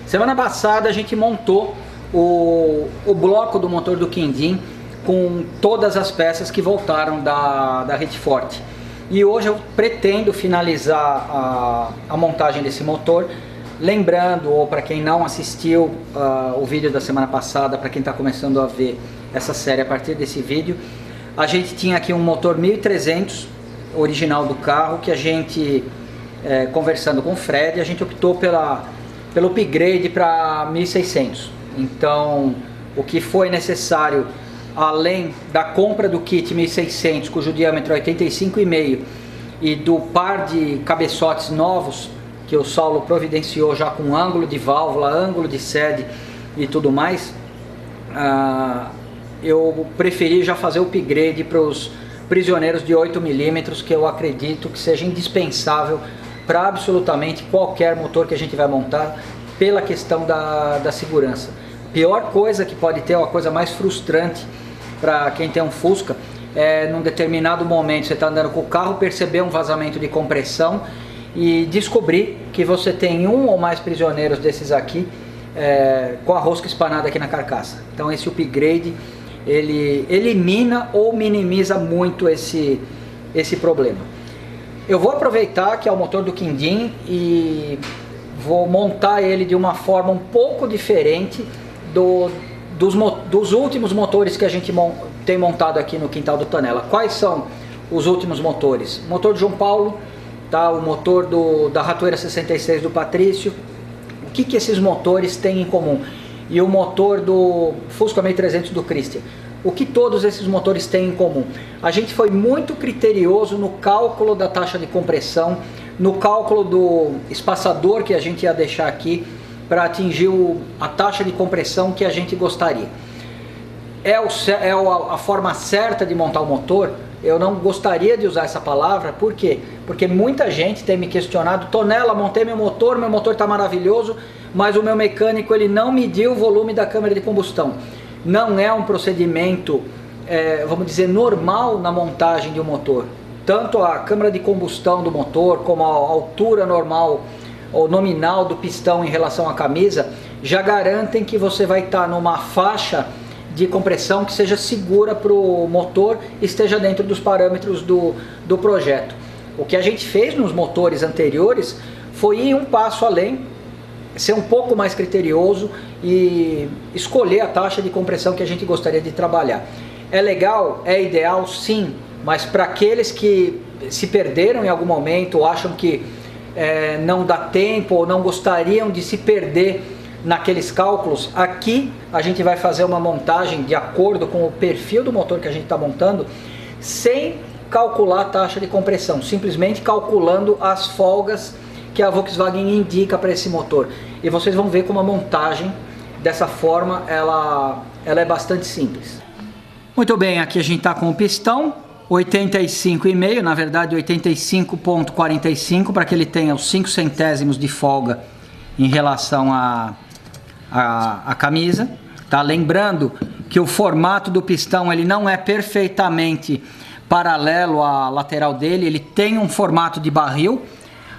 Semana passada a gente montou o bloco do motor do Quindim com todas as peças que voltaram da Rede Forte. E hoje eu pretendo finalizar a montagem desse motor, lembrando, ou para quem não assistiu o vídeo da semana passada, para quem está começando a ver essa série a partir desse vídeo, a gente tinha aqui um motor 1300 original do carro, que a gente, conversando com o Fred, a gente optou pelo upgrade para 1600. Então, o que foi necessário, além da compra do kit 1600, cujo diâmetro é 85,5, e do par de cabeçotes novos que o Saulo providenciou já com ângulo de válvula, ângulo de sede e tudo mais, eu preferi já fazer o upgrade para os prisioneiros de 8 mm, que eu acredito que seja indispensável para absolutamente qualquer motor que a gente vai montar, pela questão da segurança. Pior coisa que pode ter, uma coisa mais frustrante para quem tem um Fusca, é num determinado momento você está andando com o carro, perceber um vazamento de compressão e descobrir que você tem um ou mais prisioneiros desses aqui com a rosca espanada aqui na carcaça. Então esse upgrade, ele elimina ou minimiza muito esse problema. Eu vou aproveitar que é o motor do Quindim e vou montar ele de uma forma um pouco diferente dos últimos motores que a gente tem montado aqui no quintal do Tonela. Quais são os últimos motores? O motor do João Paulo, tá? O motor da Ratoeira 66 do Patrício. O que esses motores têm em comum? E o motor do Fusca 1300 do Christian. O que todos esses motores têm em comum? A gente foi muito criterioso no cálculo da taxa de compressão, no cálculo do espaçador que a gente ia deixar aqui para atingir a taxa de compressão que a gente gostaria. A forma certa de montar o motor? Eu não gostaria de usar essa palavra. Por quê? Porque muita gente tem me questionado: Tonela, montei meu motor está maravilhoso, mas o meu mecânico ele não mediu o volume da câmara de combustão. Não é um procedimento, vamos dizer, normal na montagem de um motor. Tanto a câmara de combustão do motor, como a altura normal ou nominal do pistão em relação à camisa, já garantem que você vai estar numa faixa de compressão que seja segura para o motor e esteja dentro dos parâmetros do projeto. O que a gente fez nos motores anteriores foi ir um passo além, ser um pouco mais criterioso e escolher a taxa de compressão que a gente gostaria de trabalhar. É legal? É ideal? Sim, mas para aqueles que se perderam em algum momento ou acham que não dá tempo ou não gostariam de se perder naqueles cálculos, aqui a gente vai fazer uma montagem de acordo com o perfil do motor que a gente está montando, sem calcular a taxa de compressão, simplesmente calculando as folgas que a Volkswagen indica para esse motor. E vocês vão ver como a montagem dessa forma ela é bastante simples. Muito bem, aqui a gente está com o pistão 85,5, na verdade 85,45, para que ele tenha os 5 centésimos de folga em relação à camisa, tá? Lembrando que o formato do pistão ele não é perfeitamente paralelo à lateral dele, ele tem um formato de barril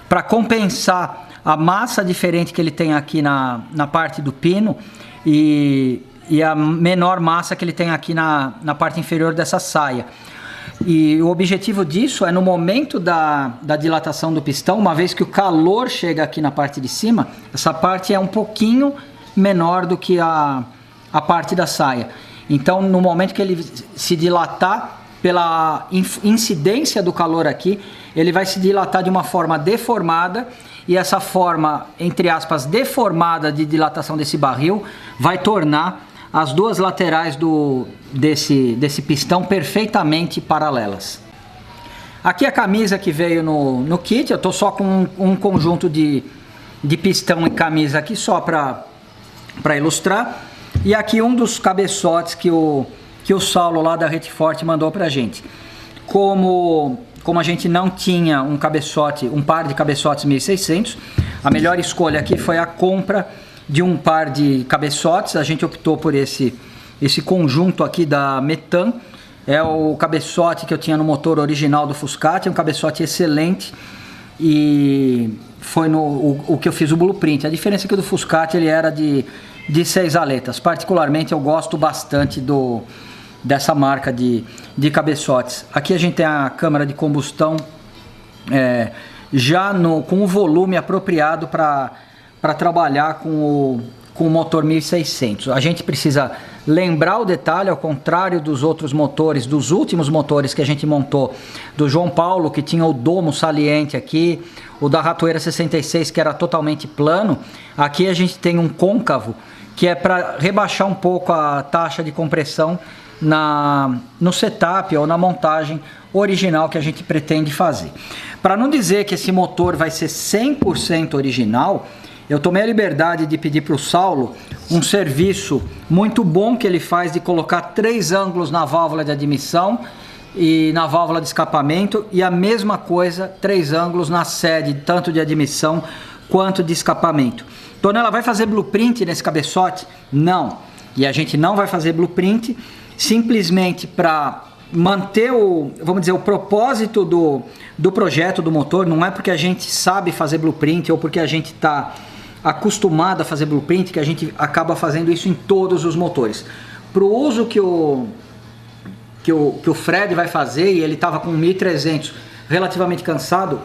para compensar a massa diferente que ele tem aqui na parte do pino e a menor massa que ele tem aqui na parte inferior dessa saia. E o objetivo disso é, no momento da dilatação do pistão, uma vez que o calor chega aqui na parte de cima, essa parte é um pouquinho menor do que a parte da saia. Então, no momento que ele se dilatar, pela incidência do calor aqui, ele vai se dilatar de uma forma deformada, e essa forma, entre aspas, deformada de dilatação desse barril vai tornar as duas laterais desse pistão perfeitamente paralelas. Aqui a camisa que veio no kit, eu estou só com um conjunto de pistão e camisa aqui só para ilustrar. E aqui um dos cabeçotes que o Saulo lá da Rede Forte mandou para a gente. Como a gente não tinha um par de cabeçotes 1600, a melhor escolha aqui foi a compra de um par de cabeçotes. A gente optou por esse conjunto aqui da Metan. É o cabeçote que eu tinha no motor original do Fuscati, é um cabeçote excelente e foi o que eu fiz o blueprint. A diferença é que o do Fuscati ele era de 6 aletas. Particularmente eu gosto bastante dessa marca de cabeçotes. Aqui a gente tem a câmara de combustão já com o volume apropriado para trabalhar com o motor 1600. A gente precisa lembrar o detalhe, ao contrário dos outros motores, dos últimos motores que a gente montou, do João Paulo, que tinha o domo saliente aqui, o da Ratoeira 66, que era totalmente plano. Aqui a gente tem um côncavo, que é para rebaixar um pouco a taxa de compressão no setup ou na montagem original que a gente pretende fazer. Para não dizer que esse motor vai ser 100% original, eu tomei a liberdade de pedir para o Saulo um serviço muito bom que ele faz de colocar 3 ângulos na válvula de admissão e na válvula de escapamento, e a mesma coisa, 3 ângulos na sede, tanto de admissão quanto de escapamento. Tonela, vai fazer blueprint nesse cabeçote? Não. E a gente não vai fazer blueprint simplesmente para manter vamos dizer, o propósito do projeto do motor. Não é porque a gente sabe fazer blueprint ou porque a gente está acostumado a fazer blueprint que a gente acaba fazendo isso em todos os motores. Para o uso que o Fred vai fazer, e ele estava com 1300 relativamente cansado,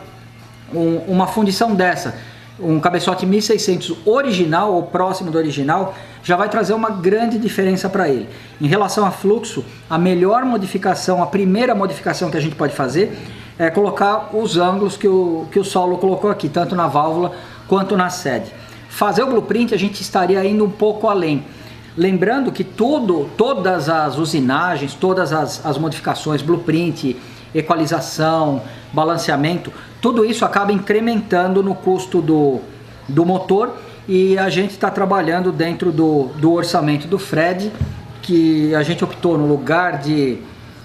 uma fundição dessa, um cabeçote 1600 original ou próximo do original, já vai trazer uma grande diferença para ele. Em relação a fluxo, a melhor modificação, a primeira modificação que a gente pode fazer é colocar os ângulos que o Saulo colocou aqui, tanto na válvula quanto na sede. Fazer o blueprint a gente estaria indo um pouco além. Lembrando que todas as usinagens, todas as modificações, blueprint, equalização, balanceamento, tudo isso acaba incrementando no custo do motor, e a gente está trabalhando dentro do orçamento do Fred, que a gente optou, no lugar de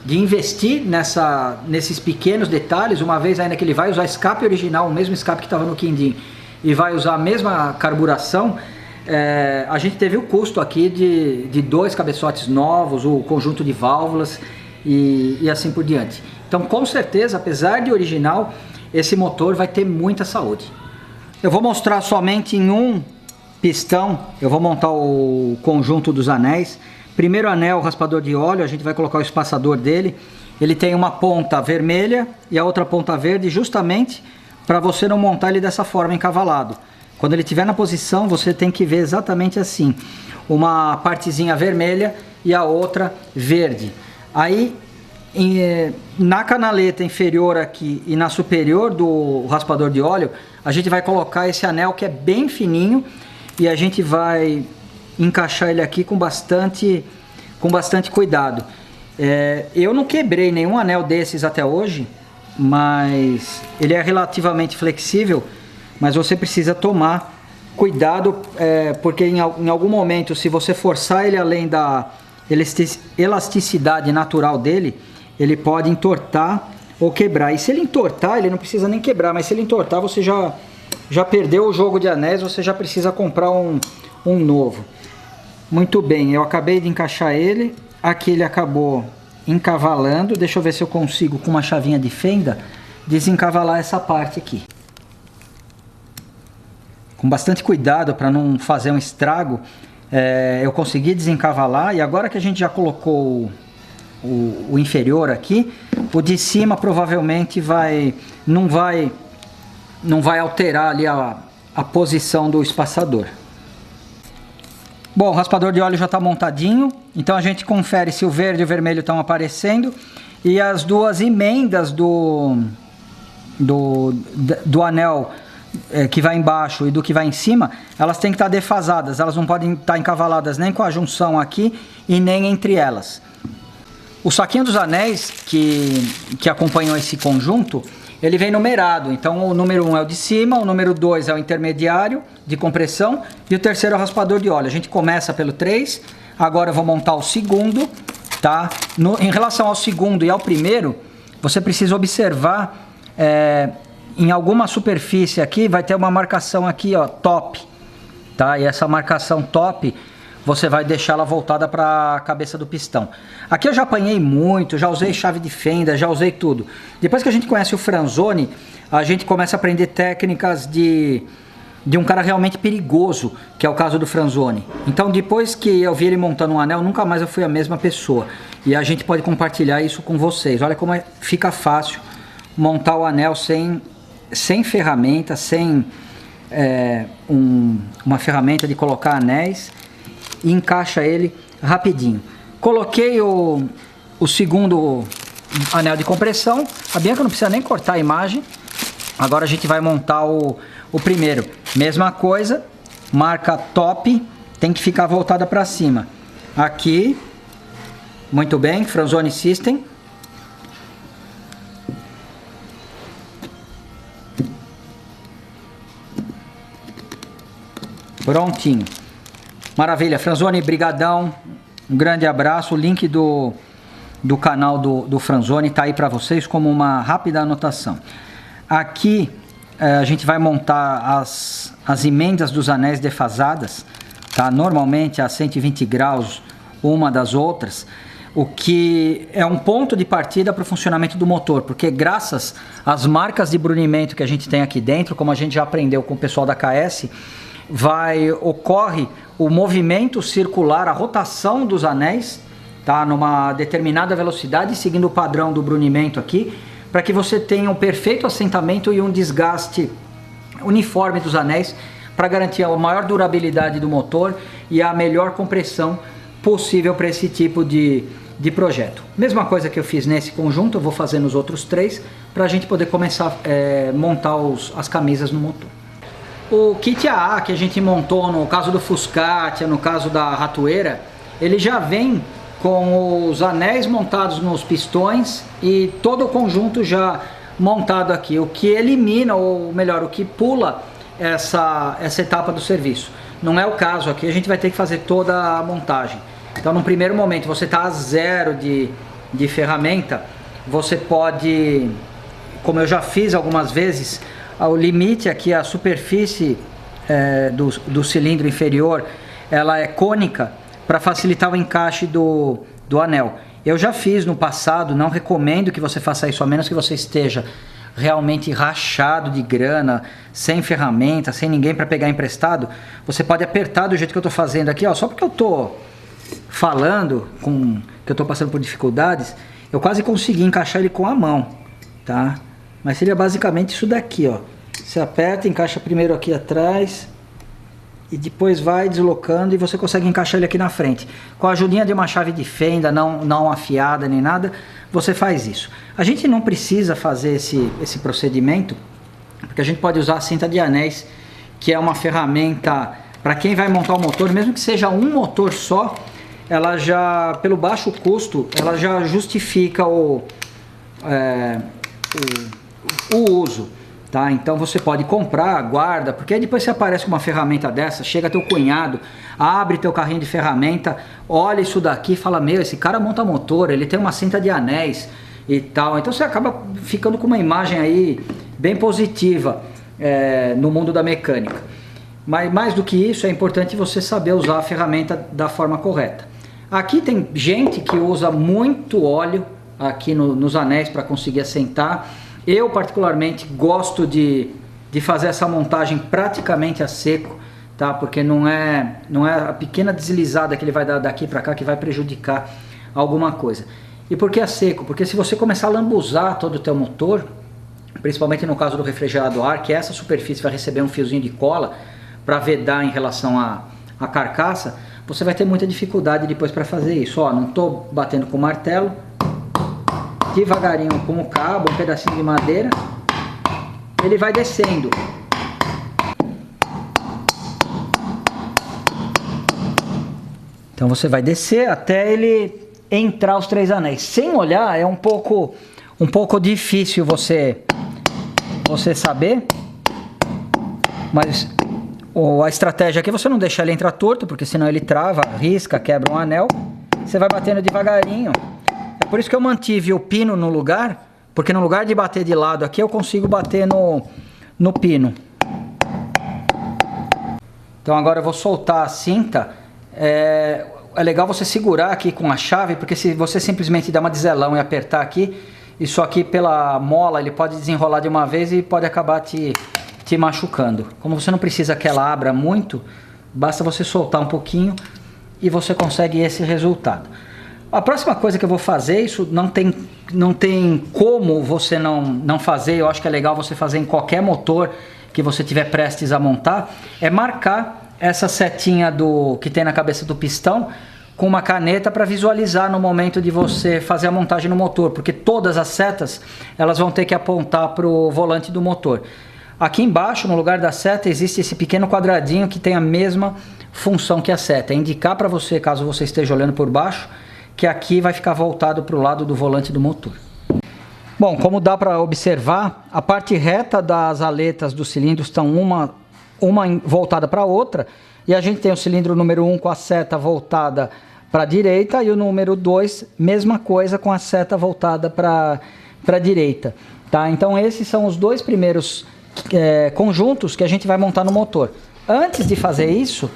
investir nesses pequenos detalhes, uma vez ainda que ele vai usar escape original, o mesmo escape que estava no Quindim, e vai usar a mesma carburação, a gente teve o custo aqui de 2 cabeçotes novos, o conjunto de válvulas e assim por diante. Então, com certeza, apesar de original, esse motor vai ter muita saúde. Eu vou mostrar somente em um pistão. Eu vou montar o conjunto dos anéis. Primeiro anel, raspador de óleo, a gente vai colocar o espaçador dele. Ele tem uma ponta vermelha e a outra ponta verde, justamente para você não montar ele dessa forma, encavalado. Quando ele estiver na posição, você tem que ver exatamente assim, uma partezinha vermelha e a outra verde. Aí, na canaleta inferior aqui e na superior do raspador de óleo, a gente vai colocar esse anel que é bem fininho, e a gente vai encaixar ele aqui com bastante cuidado. Eu não quebrei nenhum anel desses até hoje, mas ele é relativamente flexível, mas você precisa tomar cuidado, porque em algum momento, se você forçar ele além da elasticidade natural dele, ele pode entortar ou quebrar. E se ele entortar, ele não precisa nem quebrar, mas se ele entortar, você já perdeu o jogo de anéis, você já precisa comprar um novo. Muito bem, eu acabei de encaixar ele, aqui ele acabou encavalando. Deixa eu ver se eu consigo, com uma chavinha de fenda, desencavalar essa parte aqui. Com bastante cuidado para não fazer um estrago, eu consegui desencavalar, e agora que a gente já colocou o inferior aqui, o de cima provavelmente não vai alterar ali a posição do espaçador. Bom, o raspador de óleo já está montadinho, então a gente confere se o verde e o vermelho estão aparecendo, e as duas emendas do anel que vai embaixo e do que vai em cima, elas têm que estar defasadas, elas não podem estar encavaladas nem com a junção aqui e nem entre elas. O saquinho dos anéis que acompanham esse conjunto, ele vem numerado. Então o número 1 é o de cima, o número 2 é o intermediário de compressão e o terceiro é o raspador de óleo. A gente começa pelo 3, agora eu vou montar o segundo, tá? Em relação ao segundo e ao primeiro, você precisa observar, em alguma superfície aqui vai ter uma marcação aqui, ó, top, tá? E essa marcação top, você vai deixá-la voltada para a cabeça do pistão. Aqui eu já apanhei muito, já usei chave de fenda, já usei tudo. Depois que a gente conhece o Franzoni, a gente começa a aprender técnicas de um cara realmente perigoso, que é o caso do Franzoni. Então depois que eu vi ele montando um anel, nunca mais eu fui a mesma pessoa. E a gente pode compartilhar isso com vocês. Olha como fica fácil montar o anel sem ferramenta, sem uma ferramenta de colocar anéis, e encaixa ele rapidinho. Coloquei o segundo anel de compressão. A Bianca não precisa nem cortar a imagem. Agora a gente vai montar o primeiro. Mesma coisa, marca top, tem que ficar voltada para cima. Aqui, muito bem, Franzoni System. Prontinho. Maravilha, Franzoni, brigadão. Um grande abraço. O link do canal do Franzoni está aí para vocês como uma rápida anotação. Aqui a gente vai montar as emendas dos anéis defasadas, tá? Normalmente a 120 graus uma das outras, o que é um ponto de partida para o funcionamento do motor, porque graças às marcas de brunimento que a gente tem aqui dentro, como a gente já aprendeu com o pessoal da KS, ocorre o movimento circular, a rotação dos anéis, tá? Numa determinada velocidade, seguindo o padrão do brunimento aqui, para que você tenha um perfeito assentamento e um desgaste uniforme dos anéis, para garantir a maior durabilidade do motor e a melhor compressão possível para esse tipo de projeto. Mesma coisa que eu fiz nesse conjunto, eu vou fazer nos outros três, para a gente poder começar a montar as camisas no motor. O kit AA que a gente montou no caso do Fuscatia, no caso da ratoeira, ele já vem com os anéis montados nos pistões e todo o conjunto já montado aqui, o que elimina, ou melhor, o que pula essa etapa do serviço. Não é o caso aqui, a gente vai ter que fazer toda a montagem. Então, no primeiro momento, você está a zero de ferramenta, você pode, como eu já fiz algumas vezes, o limite aqui, a superfície do cilindro inferior, ela é cônica para facilitar o encaixe do anel. Eu já fiz no passado, não recomendo que você faça isso, a menos que você esteja realmente rachado de grana, sem ferramenta, sem ninguém para pegar emprestado. Você pode apertar do jeito que eu estou fazendo aqui, ó, só porque eu estou falando que eu estou passando por dificuldades, eu quase consegui encaixar ele com a mão, tá? Mas seria basicamente isso daqui, ó. Você aperta, encaixa primeiro aqui atrás e depois vai deslocando e você consegue encaixar ele aqui na frente. Com a ajudinha de uma chave de fenda, não afiada nem nada, você faz isso. A gente não precisa fazer esse procedimento, porque a gente pode usar a cinta de anéis, que é uma ferramenta para quem vai montar o motor, mesmo que seja um motor só, ela já, pelo baixo custo, ela já justifica o uso. Tá? Então você pode comprar, guarda, porque aí depois você aparece com uma ferramenta dessa, chega teu cunhado, abre teu carrinho de ferramenta, olha isso daqui e fala, meu, esse cara monta motor, ele tem uma cinta de anéis e tal. Então você acaba ficando com uma imagem aí bem positiva no mundo da mecânica. Mas mais do que isso, é importante você saber usar a ferramenta da forma correta. Aqui tem gente que usa muito óleo aqui nos anéis para conseguir assentar. Eu particularmente gosto de fazer essa montagem praticamente a seco, tá? Porque não é a pequena deslizada que ele vai dar daqui para cá que vai prejudicar alguma coisa. E por que a seco? Porque se você começar a lambuzar todo o teu motor, principalmente no caso do refrigerado a ar, que essa superfície vai receber um fiozinho de cola para vedar em relação à carcaça, você vai ter muita dificuldade depois para fazer isso. Ó, não estou batendo com o martelo, devagarinho com o cabo, um pedacinho de madeira, ele vai descendo. Então você vai descer até ele entrar os 3 anéis. Sem olhar é um pouco difícil você saber, mas a estratégia aqui é você não deixar ele entrar torto, porque senão ele trava, risca, quebra um anel. Você vai batendo devagarinho. É por isso que eu mantive o pino no lugar, porque no lugar de bater de lado aqui, eu consigo bater no pino. Então agora eu vou soltar a cinta. É legal você segurar aqui com a chave, porque se você simplesmente dar uma deselão e apertar aqui, isso aqui pela mola ele pode desenrolar de uma vez e pode acabar te machucando. Como você não precisa que ela abra muito, basta você soltar um pouquinho e você consegue esse resultado. A próxima coisa que eu vou fazer, isso não tem como você não fazer, eu acho que é legal você fazer em qualquer motor que você tiver prestes a montar, é marcar essa setinha que tem na cabeça do pistão com uma caneta para visualizar no momento de você fazer a montagem no motor, porque todas as setas elas vão ter que apontar para o volante do motor. Aqui embaixo, no lugar da seta, existe esse pequeno quadradinho que tem a mesma função que a seta, é indicar para você, caso você esteja olhando por baixo, que aqui vai ficar voltado para o lado do volante do motor. Bom, como dá para observar, a parte reta das aletas dos cilindros estão uma voltada para a outra, e a gente tem o cilindro número 1 com a seta voltada para a direita e o número 2, mesma coisa, com a seta voltada para a direita. Tá? Então esses são os dois primeiros conjuntos que a gente vai montar no motor. Antes de fazer isso,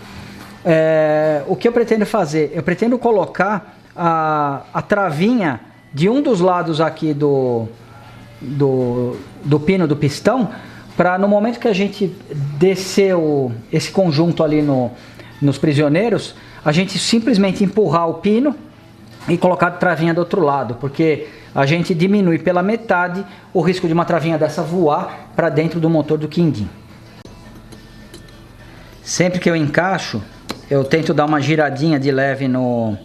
o que eu pretendo fazer? Eu pretendo colocar a travinha de um dos lados aqui do pino do pistão, para no momento que a gente descer esse conjunto ali nos prisioneiros, a gente simplesmente empurrar o pino e colocar a travinha do outro lado, porque a gente diminui pela metade o risco de uma travinha dessa voar para dentro do motor do quindim. Sempre que eu encaixo, eu tento dar uma giradinha de leve no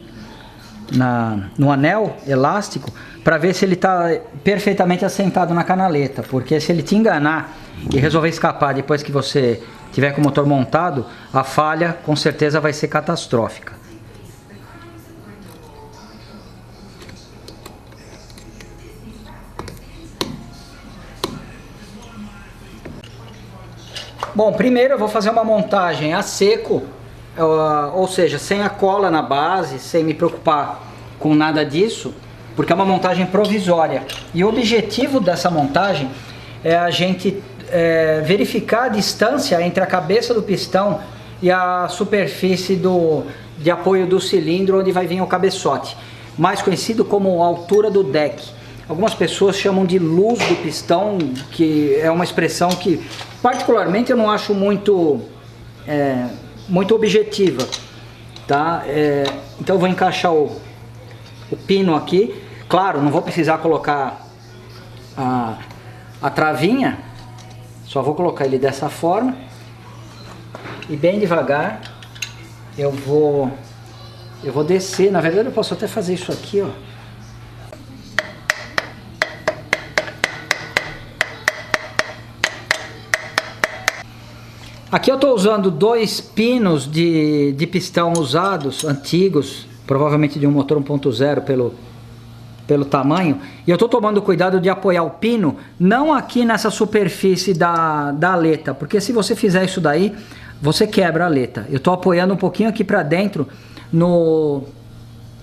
anel elástico para ver se ele está perfeitamente assentado na canaleta, porque se ele te enganar e resolver escapar depois que você tiver com o motor montado, a falha com certeza vai ser catastrófica. Bom, primeiro eu vou fazer uma montagem a seco, ou seja, sem a cola na base, sem me preocupar com nada disso, porque é uma montagem provisória. E o objetivo dessa montagem é a gente verificar a distância entre a cabeça do pistão e a superfície de apoio do cilindro, onde vai vir o cabeçote, mais conhecido como altura do deck. Algumas pessoas chamam de luz do pistão, que é uma expressão que particularmente eu não acho muito objetiva, tá? Então eu vou encaixar o pino aqui. Claro, não vou precisar colocar a travinha, só vou colocar ele dessa forma e bem devagar eu vou descer. Na verdade eu posso até fazer isso aqui, ó. Aqui eu estou usando dois pinos de pistão usados, antigos, provavelmente de um motor 1.0 pelo tamanho, e eu estou tomando cuidado de apoiar o pino não aqui nessa superfície da aleta, porque se você fizer isso daí, você quebra a aleta. Eu estou apoiando um pouquinho aqui para dentro,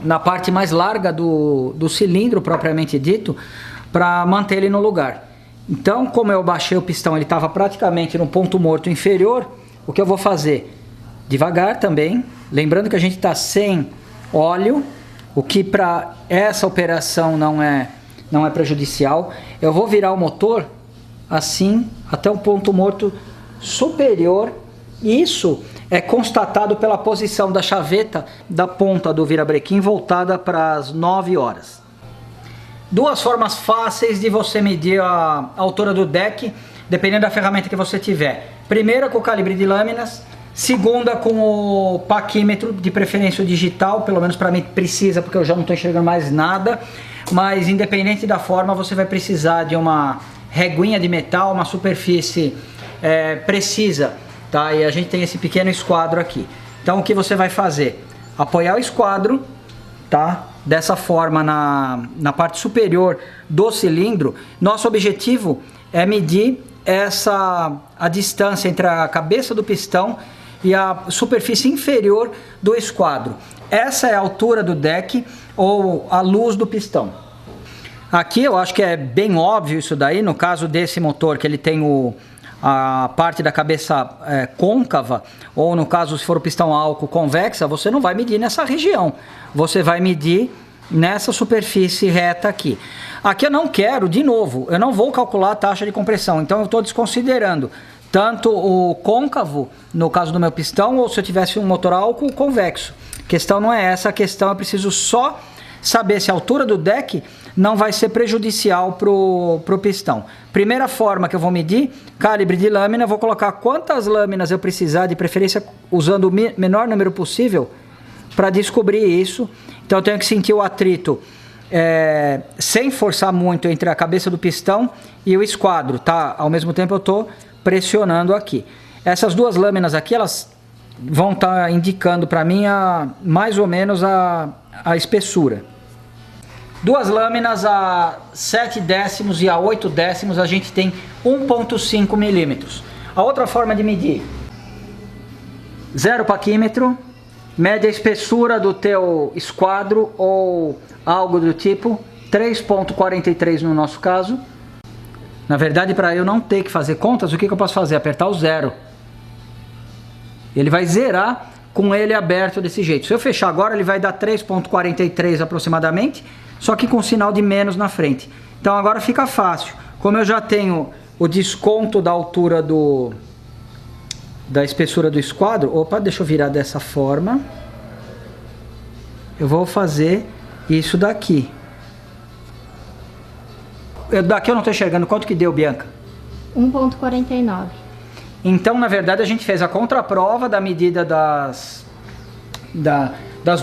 na parte mais larga do cilindro propriamente dito, para manter ele no lugar. Então, como eu baixei o pistão, ele estava praticamente no ponto morto inferior, o que eu vou fazer? Devagar também, lembrando que a gente está sem óleo, o que para essa operação não é prejudicial. Eu vou virar o motor assim até o ponto morto superior. Isso é constatado pela posição da chaveta da ponta do virabrequim voltada para as 9 horas. Duas formas fáceis de você medir a altura do deck, dependendo da ferramenta que você tiver. Primeira com o calibre de lâminas, segunda com o paquímetro, de preferência digital, pelo menos para mim precisa, porque eu já não estou enxergando mais nada. Mas independente da forma, você vai precisar de uma reguinha de metal, uma superfície precisa, tá? E a gente tem esse pequeno esquadro aqui. Então o que você vai fazer? Apoiar o esquadro, tá? Dessa forma na parte superior do cilindro. Nosso objetivo é medir a distância entre a cabeça do pistão e a superfície inferior do esquadro. Essa é a altura do deck ou a luz do pistão. Aqui eu acho que é bem óbvio isso daí, no caso desse motor que ele tem a parte da cabeça côncava, ou no caso se for o pistão a álcool convexa, você não vai medir nessa região, você vai medir nessa superfície reta aqui. Aqui eu não quero, de novo, eu não vou calcular a taxa de compressão, então eu estou desconsiderando tanto o côncavo, no caso do meu pistão, ou se eu tivesse um motor álcool convexo. A questão não é essa, a questão eu preciso só saber se a altura do deck não vai ser prejudicial pro pistão. Primeira forma que eu vou medir, calibre de lâmina, vou colocar quantas lâminas eu precisar, de preferência usando o menor número possível, para descobrir isso. Então eu tenho que sentir o atrito sem forçar muito entre a cabeça do pistão e o esquadro, tá? Ao mesmo tempo eu estou pressionando aqui. Essas duas lâminas aqui, elas vão estar indicando para mim mais ou menos a espessura. Duas lâminas a 7 décimos e a 8 décimos a gente tem 1,5 milímetros. A outra forma de medir, 0 paquímetro, mede a espessura do teu esquadro ou algo do tipo, 3,43 no nosso caso. Na verdade, para eu não ter que fazer contas, o que eu posso fazer? Apertar o 0. Ele vai zerar com ele aberto desse jeito. Se eu fechar agora, ele vai dar 3,43 aproximadamente, só que com sinal de menos na frente. Então agora fica fácil. Como eu já tenho o desconto da altura da espessura do esquadro, opa, deixa eu virar dessa forma. Eu vou fazer isso daqui. Daqui eu não estou enxergando. Quanto que deu, Bianca? 1,49. Então, na verdade, a gente fez a contraprova da medida das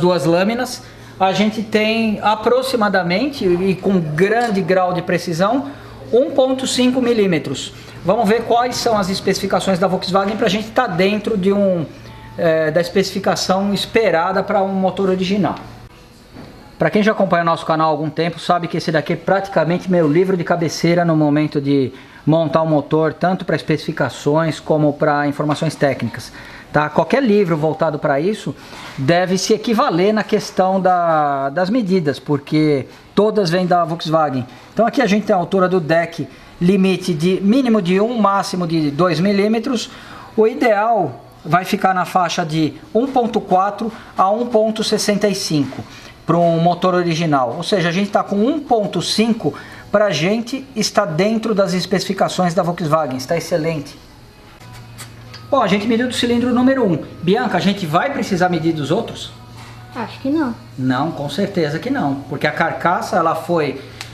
duas lâminas. A gente tem aproximadamente, e com grande grau de precisão, 1,5 milímetros. Vamos ver quais são as especificações da Volkswagen para a gente estar dentro de da especificação esperada para um motor original. Para quem já acompanha o nosso canal há algum tempo, sabe que esse daqui é praticamente meu livro de cabeceira no momento de montar um motor, tanto para especificações como para informações técnicas. Tá? Qualquer livro voltado para isso deve se equivaler na questão das medidas, porque todas vêm da Volkswagen. Então aqui a gente tem a altura do deck, limite de mínimo de 1, máximo de 2 milímetros. O ideal vai ficar na faixa de 1,4 a 1,65 para um motor original. Ou seja, a gente está com 1,5 para a gente estar dentro das especificações da Volkswagen. Está excelente. Bom, a gente mediu do cilindro número 1. Bianca, a gente vai precisar medir dos outros? Acho que não. Não, com certeza que não. Porque a carcaça,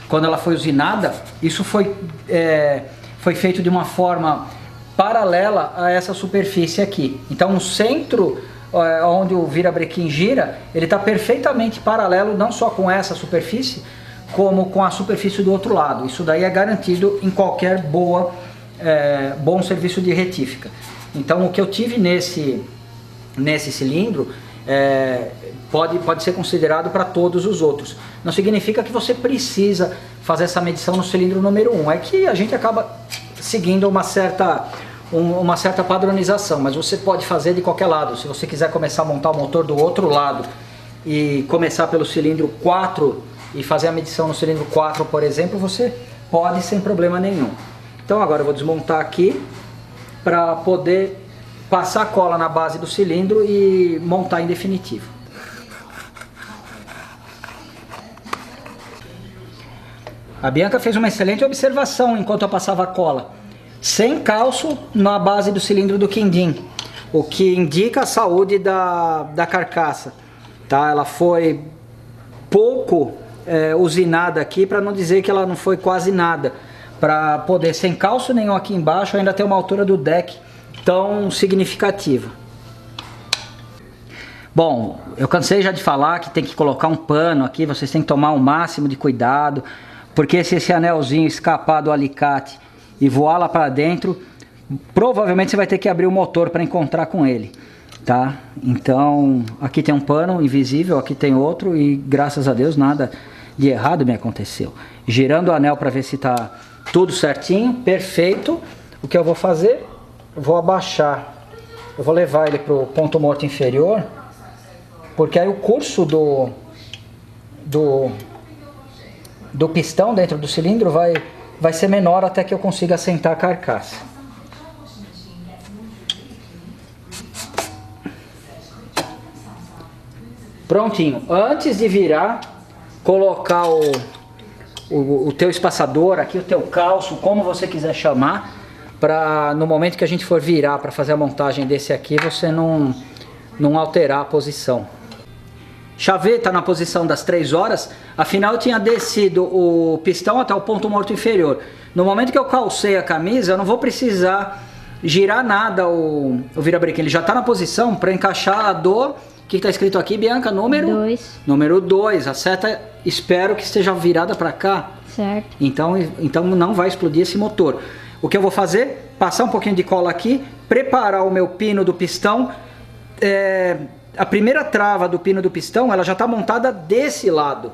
quando ela foi usinada, isso foi feito de uma forma paralela a essa superfície aqui. Então o centro, onde o virabrequim gira, ele está perfeitamente paralelo não só com essa superfície, como com a superfície do outro lado. Isso daí é garantido em qualquer bom serviço de retífica. Então o que eu tive nesse cilindro pode ser considerado para todos os outros. Não significa que você precisa fazer essa medição no cilindro número 1. É que a gente acaba seguindo uma certa padronização, mas você pode fazer de qualquer lado. Se você quiser começar a montar o motor do outro lado e começar pelo cilindro 4 e fazer a medição no cilindro 4, por exemplo, você pode sem problema nenhum. Então agora eu vou desmontar aqui para poder passar a cola na base do cilindro e montar em definitivo. A Bianca fez uma excelente observação enquanto eu passava a cola. Sem calço na base do cilindro do quindim, o que indica a saúde da carcaça. Tá? Ela foi pouco usinada aqui, para não dizer que ela não foi quase nada, para poder, sem calço nenhum aqui embaixo, ainda ter uma altura do deck tão significativa. Bom, eu cansei já de falar que tem que colocar um pano aqui, vocês têm que tomar o máximo de cuidado, porque se esse anelzinho escapar do alicate e voar lá para dentro, provavelmente você vai ter que abrir o motor para encontrar com ele, tá? Então, aqui tem um pano invisível, aqui tem outro e graças a Deus nada de errado me aconteceu. Girando o anel para ver se tá tudo certinho, perfeito. O que eu vou fazer? Eu vou abaixar, eu vou levar ele para o ponto morto inferior, porque aí o curso do pistão dentro do cilindro vai ser menor até que eu consiga assentar a carcaça. Prontinho. Antes de virar, colocar o teu espaçador aqui, o teu calço, como você quiser chamar, para no momento que a gente for virar para fazer a montagem desse aqui, você não alterar a posição. Chaveta na posição das 3 horas, afinal eu tinha descido o pistão até o ponto morto inferior. No momento que eu calcei a camisa, eu não vou precisar girar nada o virabrequim, ele já está na posição para encaixar a do... O que está escrito aqui, Bianca? Número 2. Número 2. A seta, espero que esteja virada para cá. Certo. Então não vai explodir esse motor. O que eu vou fazer? Passar um pouquinho de cola aqui, preparar o meu pino do pistão. A primeira trava do pino do pistão, ela já está montada desse lado.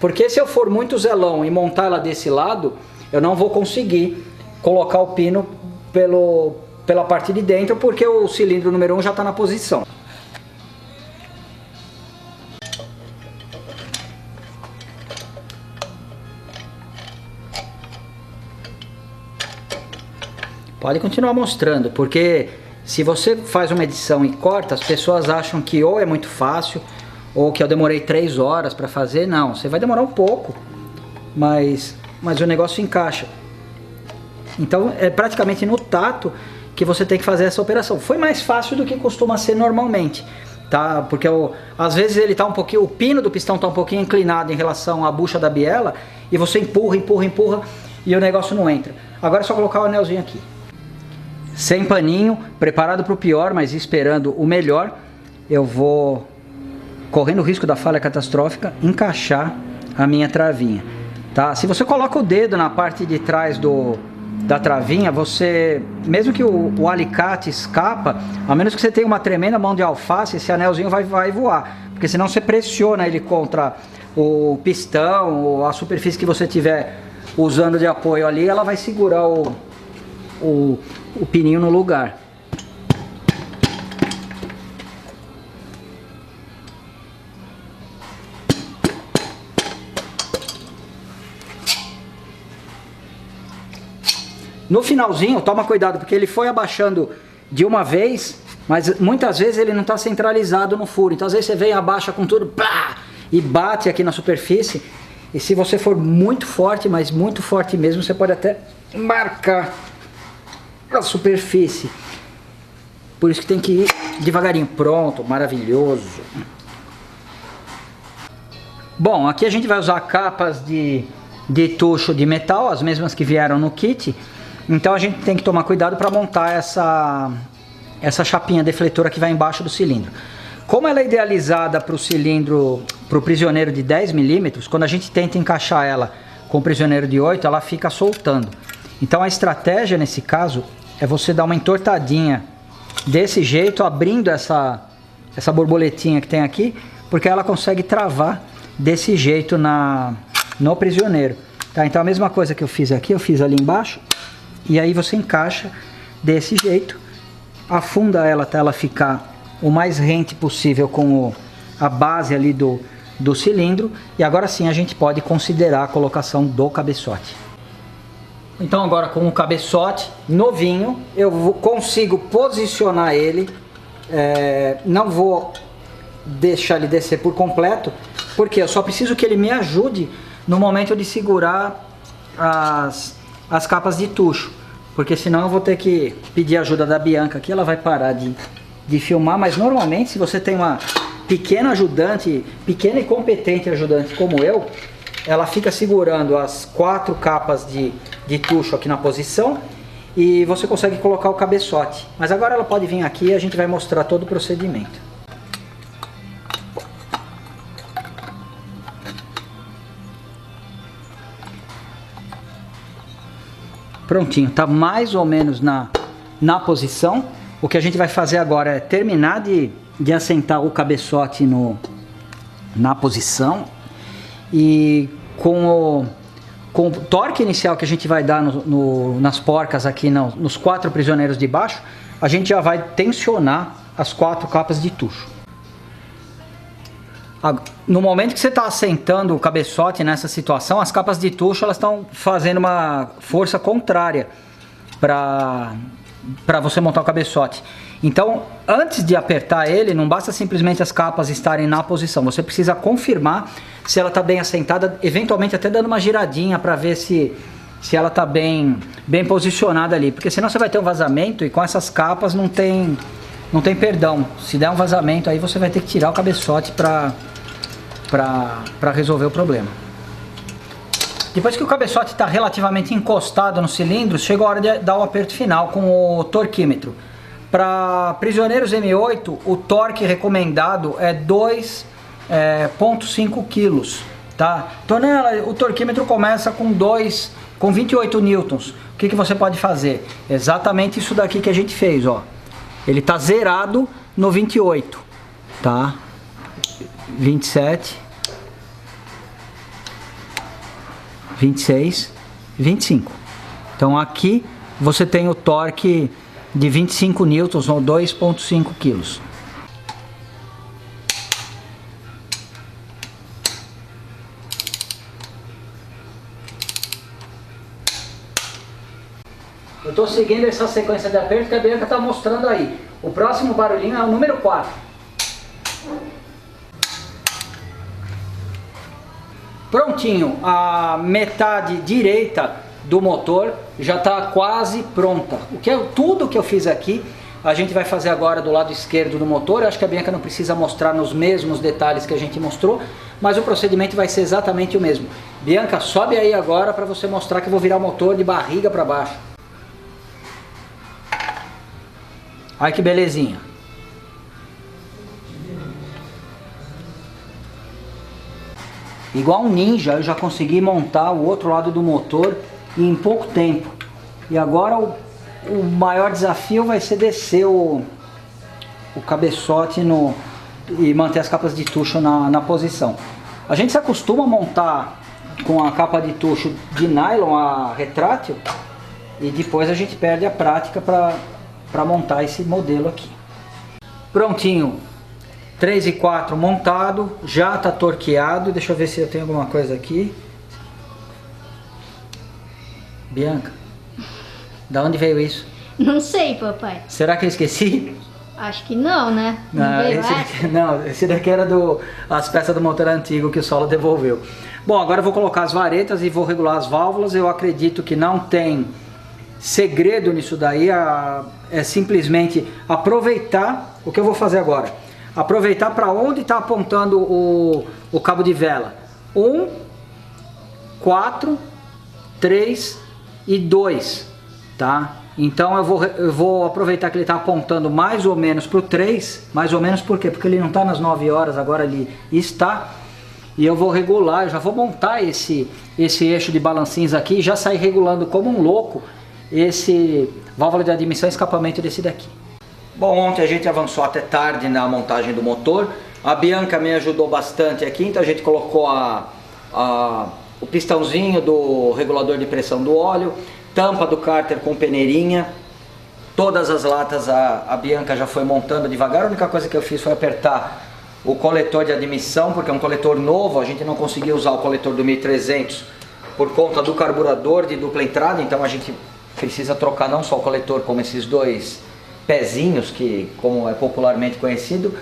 Porque se eu for muito zelão e montar ela desse lado, eu não vou conseguir colocar o pino pela parte de dentro, porque o cilindro número 1 já está na posição. Pode continuar mostrando, porque se você faz uma edição e corta, as pessoas acham que ou é muito fácil, ou que eu demorei 3 horas para fazer. Não, você vai demorar um pouco, mas o negócio encaixa. Então é praticamente no tato que você tem que fazer essa operação. Foi mais fácil do que costuma ser normalmente, tá? Porque às vezes ele tá um pouquinho, o pino do pistão tá um pouquinho inclinado em relação à bucha da biela, e você empurra e o negócio não entra. Agora é só colocar o anelzinho aqui. Sem paninho, preparado para o pior, mas esperando o melhor, eu vou, correndo o risco da falha catastrófica, encaixar a minha travinha, tá? Se você coloca o dedo na parte de trás da travinha, você, mesmo que o alicate escapa, a menos que você tenha uma tremenda mão de alface, esse anelzinho vai voar, porque senão você pressiona ele contra o pistão ou a superfície que você tiver usando de apoio ali, ela vai segurar o pininho no lugar. No finalzinho, toma cuidado, porque ele foi abaixando de uma vez, mas muitas vezes ele não está centralizado no furo. Então às vezes você vem, abaixa com tudo, pá, e bate aqui na superfície. E se você for muito forte, mas muito forte mesmo, você pode até marcar a superfície. Por isso que tem que ir devagarinho. Pronto, maravilhoso. Bom, aqui a gente vai usar capas de tucho de metal, as mesmas que vieram no kit. Então a gente tem que tomar cuidado para montar essa chapinha defletora que vai embaixo do cilindro. Como ela é idealizada para o cilindro, para o prisioneiro de 10 milímetros, quando a gente tenta encaixar ela com o prisioneiro de 8, ela fica soltando. Então a estratégia nesse caso é você dar uma entortadinha desse jeito, abrindo essa borboletinha que tem aqui, porque ela consegue travar desse jeito no prisioneiro. Tá? Então a mesma coisa que eu fiz aqui, eu fiz ali embaixo, e aí você encaixa desse jeito, afunda ela até ela ficar o mais rente possível com a base ali do cilindro, e agora sim a gente pode considerar a colocação do cabeçote. Então agora com o cabeçote novinho, eu consigo posicionar ele, não vou deixar ele descer por completo, porque eu só preciso que ele me ajude no momento de segurar as capas de tucho, porque senão eu vou ter que pedir ajuda da Bianca aqui, ela vai parar de filmar, mas normalmente se você tem uma pequena e competente ajudante como eu, ela fica segurando as 4 capas de tucho aqui na posição e você consegue colocar o cabeçote. Mas agora ela pode vir aqui e a gente vai mostrar todo o procedimento. Prontinho, tá mais ou menos na posição. O que a gente vai fazer agora é terminar de assentar o cabeçote na posição, e com o torque inicial que a gente vai dar nas porcas aqui, nos 4 prisioneiros de baixo, a gente já vai tensionar as 4 capas de tucho. No momento que você está assentando o cabeçote nessa situação, as capas de tucho elas estão fazendo uma força contrária para para você montar o cabeçote. Então, antes de apertar ele, não basta simplesmente as capas estarem na posição. Você precisa confirmar se ela está bem assentada, eventualmente até dando uma giradinha para ver se ela está bem posicionada ali. Porque senão você vai ter um vazamento e com essas capas não tem perdão. Se der um vazamento aí você vai ter que tirar o cabeçote para resolver o problema. Depois que o cabeçote está relativamente encostado no cilindro, chega a hora de dar o aperto final com o torquímetro. Para prisioneiros M8, o torque recomendado é 2,5 kg, tá? Tonela, o torquímetro começa com 28 newtons. O que você pode fazer? Exatamente isso daqui que a gente fez, ó. Ele está zerado no 28, tá? 27, 26, 25. Então aqui você tem o torque de 25 newtons ou 2,5 kg. Eu estou seguindo essa sequência de aperto que a Bianca está mostrando aí. O próximo barulhinho é o número 4. Prontinho, a metade direita do motor já está quase pronta. Tudo que eu fiz aqui, a gente vai fazer agora do lado esquerdo do motor. Eu acho que a Bianca não precisa mostrar nos mesmos detalhes que a gente mostrou, mas o procedimento vai ser exatamente o mesmo. Bianca, sobe aí agora para você mostrar que eu vou virar o motor de barriga para baixo. Olha que belezinha. Igual um ninja, eu já consegui montar o outro lado do motor em pouco tempo. E agora o maior desafio vai ser descer o cabeçote e manter as capas de tucho na posição. A gente se acostuma a montar com a capa de tucho de nylon, a retrátil, e depois a gente perde a prática para montar esse modelo aqui. Prontinho, 3 e 4 montado, já está torqueado. Deixa eu ver se eu tenho alguma coisa aqui. Bianca, da onde veio isso? Não sei, papai. Será que eu esqueci? Acho que não, né? Esse daqui era as peças do motor antigo que o Saulo devolveu. Bom, agora eu vou colocar as varetas e vou regular as válvulas. Eu acredito que não tem segredo nisso daí, é simplesmente aproveitar o que eu vou fazer agora. Aproveitar para onde está apontando o cabo de vela. 1, 4, 3 e 2, tá? Então eu vou aproveitar que ele está apontando mais ou menos para o 3, mais ou menos por quê? Porque ele não está nas 9 horas, agora ele está. E eu vou regular, eu já vou montar esse eixo de balancins aqui e já sair regulando como um louco esse válvula de admissão e escapamento desse daqui. Bom, ontem a gente avançou até tarde na montagem do motor. A Bianca me ajudou bastante aqui, então a gente colocou o pistãozinho do regulador de pressão do óleo, tampa do cárter com peneirinha. Todas as latas a Bianca já foi montando devagar. A única coisa que eu fiz foi apertar o coletor de admissão, porque é um coletor novo, a gente não conseguiu usar o coletor do 1300 por conta do carburador de dupla entrada, então a gente precisa trocar não só o coletor, como esses dois pezinhos, que como é popularmente conhecido.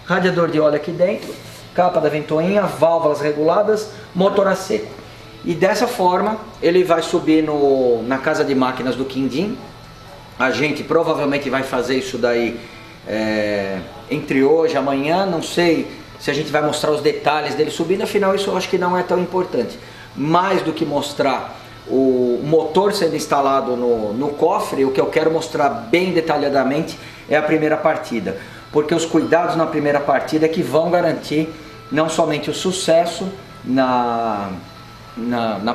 Radiador de óleo aqui dentro, capa da ventoinha, válvulas reguladas, motor a seco. E dessa forma ele vai subir na casa de máquinas do Quindim. A gente provavelmente vai fazer isso daí entre hoje e amanhã. Não sei se a gente vai mostrar os detalhes dele subindo, afinal isso eu acho que não é tão importante. Mais do que mostrar o motor sendo instalado no cofre, o que eu quero mostrar bem detalhadamente é a primeira partida, porque os cuidados na primeira partida é que vão garantir não somente o sucesso na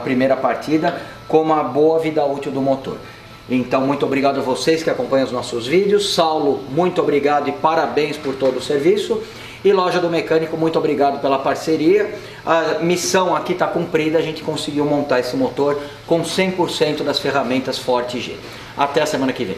primeira partida, como a boa vida útil do motor. Então, muito obrigado a vocês que acompanham os nossos vídeos. Saulo, muito obrigado e parabéns por todo o serviço. E Loja do Mecânico, muito obrigado pela parceria. A missão aqui está cumprida, a gente conseguiu montar esse motor com 100% das ferramentas Forte G. Até a semana que vem.